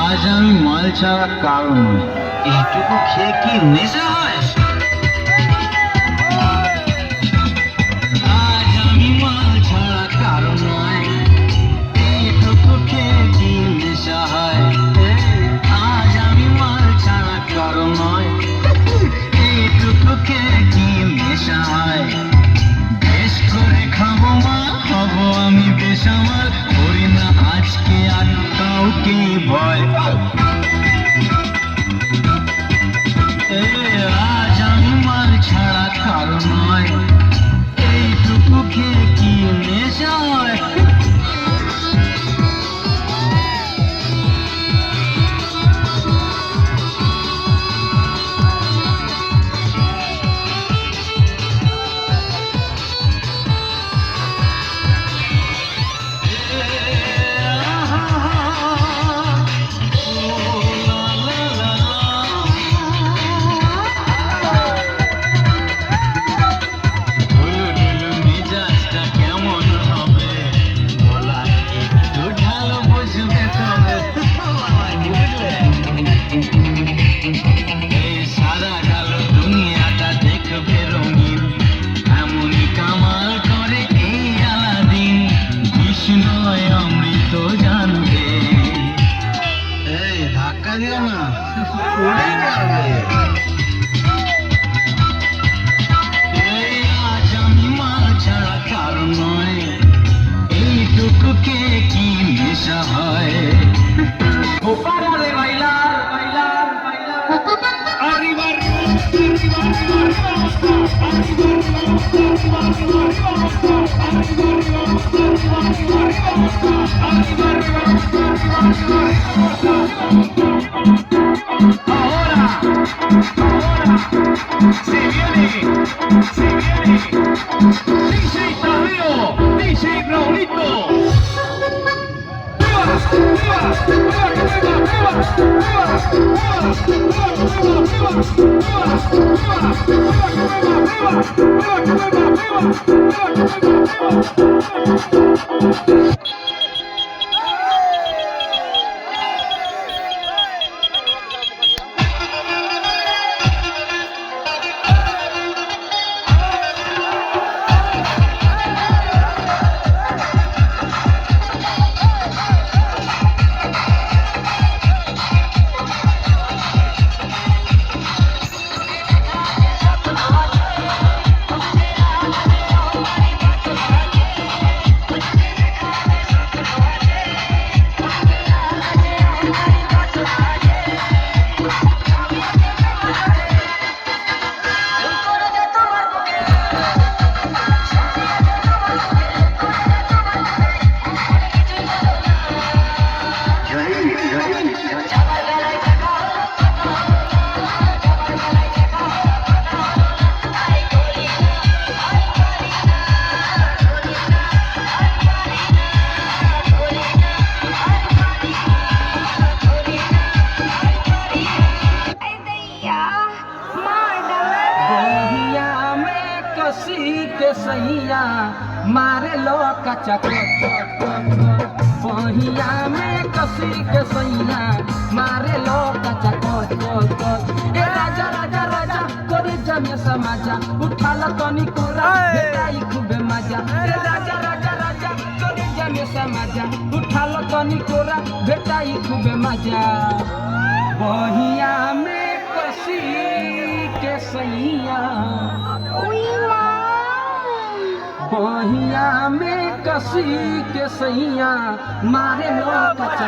আজ আমি মাল ছাড়া কারণ নয়, এইটুকু খেয়ে কি নেশা হয়? আজ আমি মাল ছাড়া কারণ নয়, এইটুকু খেয়ে কি নেশা হয়? আজ আমি মাল ছাড়া কারণ নয়, এইটুকু খেয়ে কি নেশা হয়? বেশ করে খাবো মাল, হবো আমি বেসামাল, করি না আজকে আর কাউকে ভয়। আজ আমি মাল ছাড়া কারণ নয়, এইটুকু খেয়ে কি নেশা হয়? অমৃত জানবে, এই ধাক্কা দিও না, পড়ে যাবে। আজ আমি মাল ছাড়া কারণ নয়, এইটুকু কে কি নেশা হয়? ওপারে বাইলার বাইলার বাইলার আরিবার ahora se viene DJ Tadeo, DJ Raulito. सैया मारे लो कच्चा पहिया में कसी के सैया मारे लो कच्चा ए राजा राजा राजा करे जमे समाजा उठा लो तनी कोरा बेटाई खूबे मजा ए राजा राजा राजा करे जमे समाजा उठा लो तनी कोरा बेटाई खूबे मजा पहिया में कसी के सैया पहिया में कसी के सैया मारे लो कच्चा